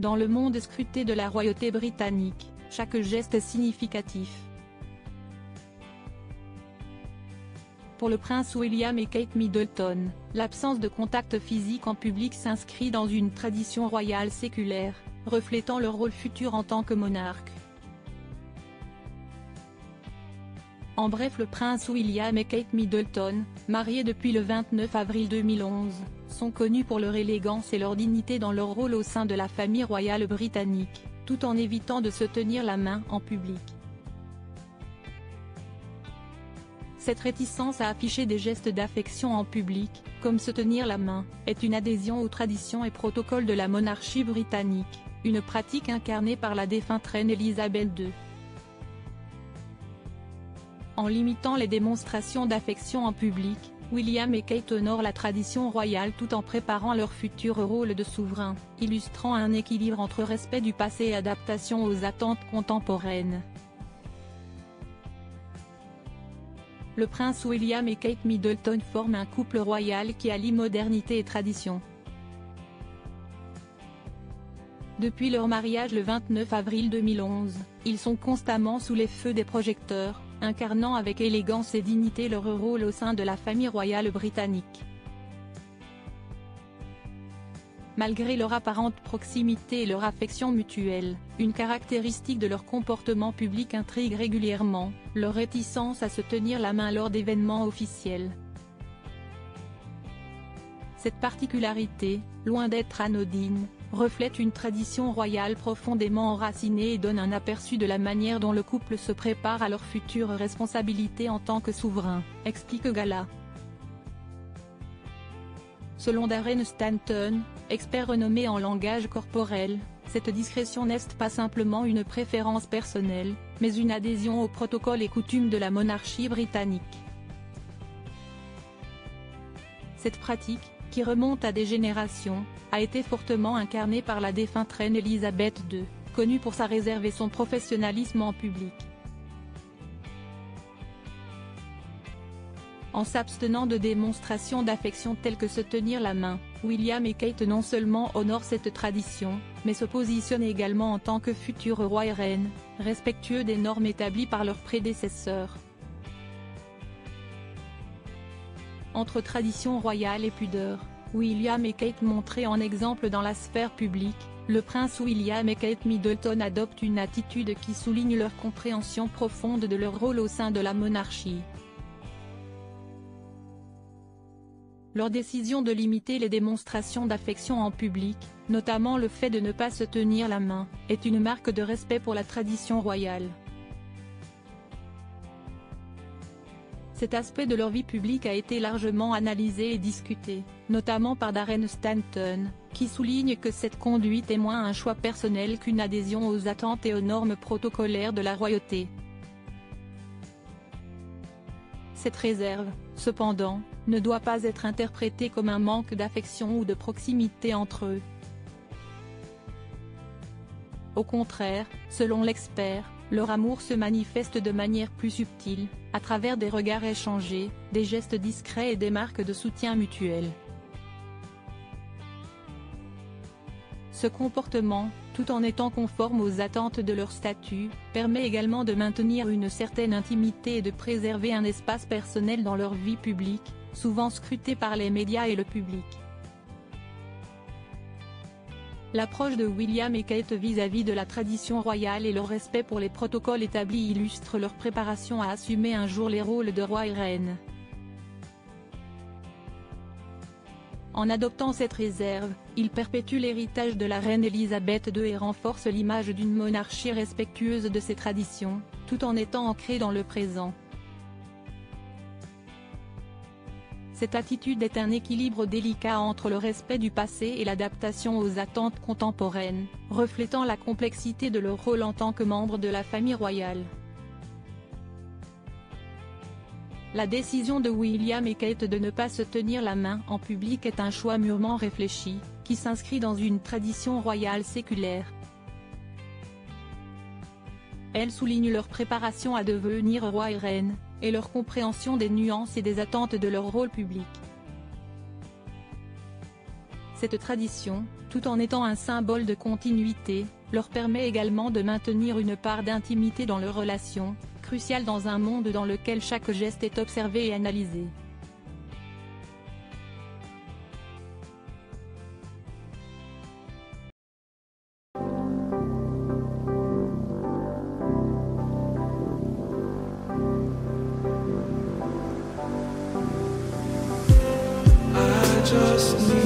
Dans le monde scruté de la royauté britannique, chaque geste est significatif. Pour le prince William et Kate Middleton, l'absence de contact physique en public s'inscrit dans une tradition royale séculaire, reflétant leur rôle futur en tant que monarque. En bref, le prince William et Kate Middleton, mariés depuis le 29 avril 2011, sont connus pour leur élégance et leur dignité dans leur rôle au sein de la famille royale britannique, tout en évitant de se tenir la main en public. Cette réticence à afficher des gestes d'affection en public, comme se tenir la main, est une adhésion aux traditions et protocoles de la monarchie britannique, une pratique incarnée par la défunte reine Elisabeth II. En limitant les démonstrations d'affection en public, William et Kate honorent la tradition royale tout en préparant leur futur rôle de souverain, illustrant un équilibre entre respect du passé et adaptation aux attentes contemporaines. Le prince William et Kate Middleton forment un couple royal qui allie modernité et tradition. Depuis leur mariage le 29 avril 2011, ils sont constamment sous les feux des projecteurs, incarnant avec élégance et dignité leur rôle au sein de la famille royale britannique. Malgré leur apparente proximité et leur affection mutuelle, une caractéristique de leur comportement public intrigue régulièrement, leur réticence à se tenir la main lors d'événements officiels. Cette particularité, loin d'être anodine, reflète une tradition royale profondément enracinée et donne un aperçu de la manière dont le couple se prépare à leur future responsabilité en tant que souverain, explique Gala. Selon Darren Stanton, expert renommé en langage corporel, cette discrétion n'est pas simplement une préférence personnelle, mais une adhésion aux protocoles et coutumes de la monarchie britannique. Cette pratique, qui remonte à des générations, a été fortement incarnée par la défunte reine Elisabeth II, connue pour sa réserve et son professionnalisme en public. En s'abstenant de démonstrations d'affection telles que se tenir la main, William et Kate non seulement honorent cette tradition, mais se positionnent également en tant que futurs rois et reines, respectueux des normes établies par leurs prédécesseurs. Entre tradition royale et pudeur, William et Kate montrés en exemple dans la sphère publique, le prince William et Kate Middleton adoptent une attitude qui souligne leur compréhension profonde de leur rôle au sein de la monarchie. Leur décision de limiter les démonstrations d'affection en public, notamment le fait de ne pas se tenir la main, est une marque de respect pour la tradition royale. Cet aspect de leur vie publique a été largement analysé et discuté, notamment par Darren Stanton, qui souligne que cette conduite est moins un choix personnel qu'une adhésion aux attentes et aux normes protocolaires de la royauté. Cette réserve, cependant, ne doit pas être interprétée comme un manque d'affection ou de proximité entre eux. Au contraire, selon l'expert, leur amour se manifeste de manière plus subtile, à travers des regards échangés, des gestes discrets et des marques de soutien mutuel. Ce comportement, tout en étant conforme aux attentes de leur statut, permet également de maintenir une certaine intimité et de préserver un espace personnel dans leur vie publique, souvent scruté par les médias et le public. L'approche de William et Kate vis-à-vis de la tradition royale et leur respect pour les protocoles établis illustrent leur préparation à assumer un jour les rôles de roi et reine. En adoptant cette réserve, ils perpétuent l'héritage de la reine Elisabeth II et renforcent l'image d'une monarchie respectueuse de ses traditions, tout en étant ancrée dans le présent. Cette attitude est un équilibre délicat entre le respect du passé et l'adaptation aux attentes contemporaines, reflétant la complexité de leur rôle en tant que membre de la famille royale. La décision de William et Kate de ne pas se tenir la main en public est un choix mûrement réfléchi, qui s'inscrit dans une tradition royale séculaire. Elle souligne leur préparation à devenir roi et reine, et leur compréhension des nuances et des attentes de leur rôle public. Cette tradition, tout en étant un symbole de continuité, leur permet également de maintenir une part d'intimité dans leur relation, cruciale dans un monde dans lequel chaque geste est observé et analysé. Just need